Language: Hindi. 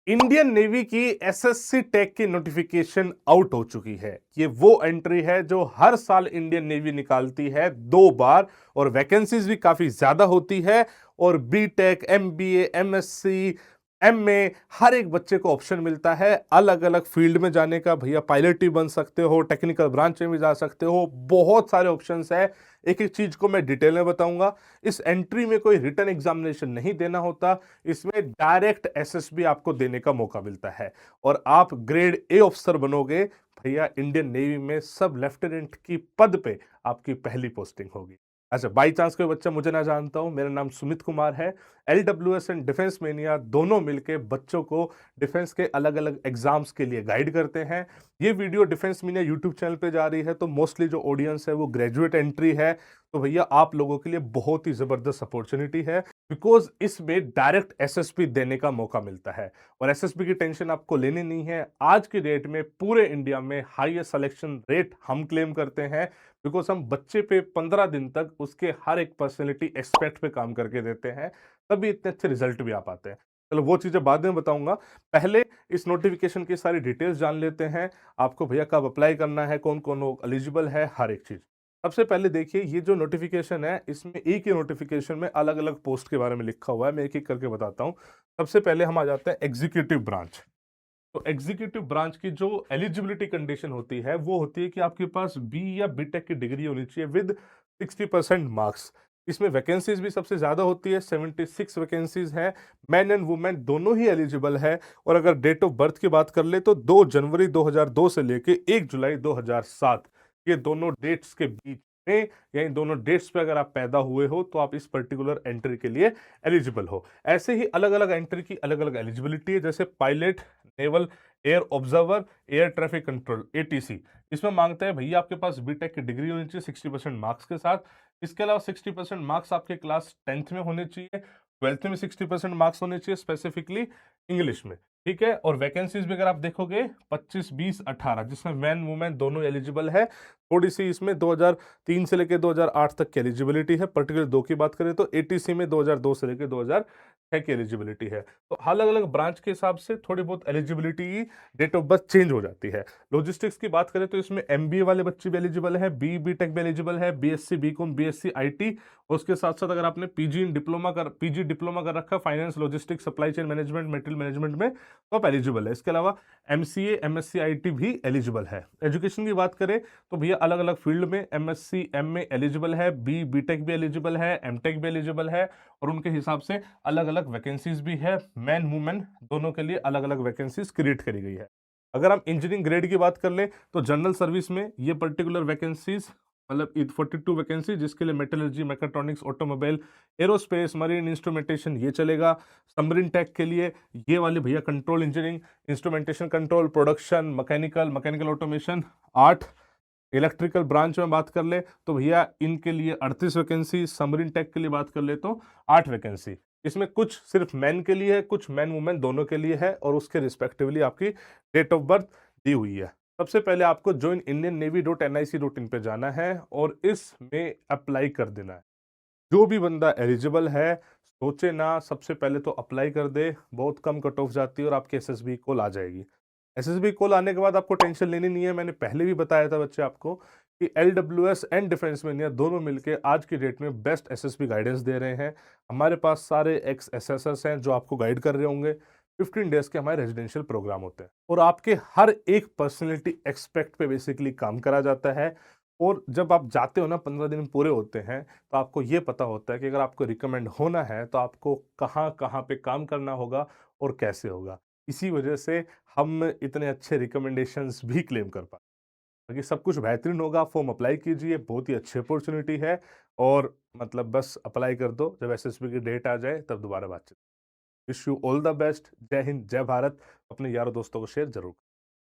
इंडियन नेवी की एसएससी टेक की नोटिफिकेशन आउट हो चुकी है। ये वो एंट्री है जो हर साल इंडियन नेवी निकालती है 2 बार, और वैकेंसीज भी काफी ज्यादा होती है। और बीटेक, एमबीए, एमएससी, एमए, हर एक बच्चे को ऑप्शन मिलता है अलग अलग फील्ड में जाने का। भैया पायलट भी बन सकते हो, टेक्निकल ब्रांच में भी जा सकते हो, बहुत सारे ऑप्शंस है। एक एक चीज को मैं डिटेल में बताऊंगा। इस एंट्री में कोई रिटन एग्जामिनेशन नहीं देना होता, इसमें डायरेक्ट एसएसबी आपको देने का मौका मिलता है और आप ग्रेड ए ऑफिसर बनोगे। भैया इंडियन नेवी में सब लेफ्टिनेंट की पद पे आपकी पहली पोस्टिंग होगी। अच्छा, बाई चांस कोई बच्चा मुझे ना जानता हो, मेरा नाम सुमित कुमार है। एलडब्ल्यूएस एंड डिफेंस मेनिया दोनों मिलके बच्चों को डिफेंस के अलग अलग एग्जाम्स के लिए गाइड करते हैं। ये video defence mania YouTube channel पे जा रही है, तो मोस्टली जो ऑडियंस है वो ग्रेजुएट एंट्री है। तो भैया आप लोगों के लिए बहुत ही जबरदस्त अपॉर्चुनिटी है, बिकॉज इसमें डायरेक्ट एसएसपी देने का मौका मिलता है। और एसएसपी की टेंशन आपको लेनी नहीं है। आज की डेट में पूरे इंडिया में हाईएस्ट सिलेक्शन रेट हम क्लेम करते हैं, बिकॉज हम बच्चे पे 15 दिन तक उसके हर एक पर्सनैलिटी एक्सपेक्ट पे काम करके देते हैं, तभी इतने अच्छे रिजल्ट भी आ पाते हैं। चलो वो चीजें बाद में बताऊंगा, पहले इस नोटिफिकेशन की सारी डिटेल्स जान लेते हैं। आपको भैया कब अप्लाई करना है, कौन कौन लोग एलिजिबल है, हर एक चीज। सबसे पहले देखिए, ये जो नोटिफिकेशन है इसमें एक ही नोटिफिकेशन में अलग अलग पोस्ट के बारे में लिखा हुआ है। मैं एक एक करके बताता हूँ। सबसे पहले हम आ जाते हैं एग्जीक्यूटिव ब्रांच। तो एग्जीक्यूटिव ब्रांच की जो एलिजिबिलिटी कंडीशन होती है वो होती है कि आपके पास बी या बीटेक की डिग्री होनी चाहिए विद 60% मार्क्स। इसमें वैकेंसीज भी सबसे ज्यादा होती है, 76 वैकेंसीज है। मैन एंड वुमेन दोनों ही एलिजिबल है। और अगर डेट ऑफ बर्थ की बात कर ले तो 2 जनवरी 2002 से लेके 1 जुलाई 2007, ये दोनों डेट्स के बीच में, या इन दोनों डेट्स पे अगर आप पैदा हुए हो तो आप इस पर्टिकुलर एंट्री के लिए एलिजिबल हो। ऐसे ही अलग अलग एंट्री की अलग अलग एलिजिबिलिटी है, जैसे pilot, naval air observer, air traffic control ATC. इसमें मांगता है भैया आपके पास बीटेक की डिग्री होनी चाहिए 60% मार्क्स के साथ। इसके अलावा 60% मार्क्स आपके क्लास 10th में होने चाहिए, 12th में 60% मार्क्स होने चाहिए, स्पेसिफिकली इंग्लिश में। ठीक है। और वैकेंसीज भी अगर आप देखोगे 25, 20, 18, जिसमें मैन वुमेन दोनों एलिजिबल है। थोड़ी सी इसमें 2003 से लेकर 2008 तक की एलिजिबिलिटी है। पर्टिकुलर दो की बात करें तो एटीसी में 2002 से लेकर 2006 की एलिजिबिलिटी है। तो अलग अलग ब्रांच के हिसाब से थोड़ी बहुत eligibility, date of birth change हो जाती है। लॉजिस्टिक्स की बात करें तो इसमें एमबीए वाले बच्चे भी एलिजिबल है, बीटेक भी एलिजिबल है, बीएससी बीकॉम, बीएससी आईटी। उसके साथ साथ अगर आपने पीजी डिप्लोमा कर रखा finance, logistics, supply chain management, material management में, तो आप एलिजिबल है। इसके अलावा एमसीए, एमएससी आईटी भी एलिजिबल है। एजुकेशन की बात करें तो भैया अलग अलग फील्ड में एमएससी, एमए एलिजिबल है, बीटेक भी एलिजिबल है, एमटेक भी एलिजिबल है। और उनके हिसाब से अलग अलग वैकेंसीज भी है। मैन वुमेन दोनों के लिए अलग अलग वैकेंसीज क्रिएट करी गई है। अगर हम इंजीनियरिंग ग्रेड की बात कर ले तो जनरल सर्विस में ये पर्टिकुलर वैकेंसीज, मतलब 42 वैकेंसी, जिसके लिए metallurgy, mechatronics, automobile, aerospace, marine instrumentation ये चलेगा। सबमरीन टेक के लिए ये वाली भैया control engineering, instrumentation control, production, mechanical automation 8। Electrical branch में बात कर ले तो भैया इनके लिए 38 वैकेंसी। सबमरीन टेक के लिए बात कर ले तो 8 वैकेंसी। इसमें कुछ सिर्फ मैन के लिए है, कुछ मैन वुमेन दोनों के लिए है, और उसके रिस्पेक्टिवली आपकी डेट ऑफ बर्थ दी हुई है। सबसे पहले आपको ज्वाइन इंडियन नेवी .nic.in पे जाना है और इसमें अप्लाई कर देना है। जो भी बंदा एलिजिबल है, सोचे ना, सबसे पहले तो अप्लाई कर दे। बहुत कम कट ऑफ जाती है और आपकी एसएसबी कॉल आ जाएगी। एसएसबी कॉल आने के बाद आपको टेंशन लेनी नहीं है। मैंने पहले भी बताया था बच्चे आपको कि एलडब्ल्यूएस एंड डिफेंस मेनिया दोनों मिलके आज की डेट में बेस्ट एसएसबी गाइडेंस दे रहे हैं। हमारे पास सारे एक्स एसएसएस हैं जो आपको गाइड कर रहे होंगे। 15 डेज के हमारे रेजिडेंशियल प्रोग्राम होते हैं और आपके हर एक पर्सनैलिटी एक्सपेक्ट पे बेसिकली काम करा जाता है। और जब आप जाते हो ना, 15 दिन पूरे होते हैं, तो आपको ये पता होता है कि अगर आपको रिकमेंड होना है तो आपको कहाँ कहाँ पे काम करना होगा और कैसे होगा। इसी वजह से हम इतने अच्छे रिकमेंडेशंस भी क्लेम कर पाते हैं। बाकी सब कुछ बेहतरीन होगा। फॉर्म अप्लाई कीजिए, बहुत ही अच्छी अपॉर्चुनिटी है। और मतलब बस अप्लाई कर दो, जब एसएसबी की डेट आ जाए तब दोबारा बातचीत। Wish you all the best. जय हिंद, जय भारत। अपने यारों दोस्तों को शेयर जरूर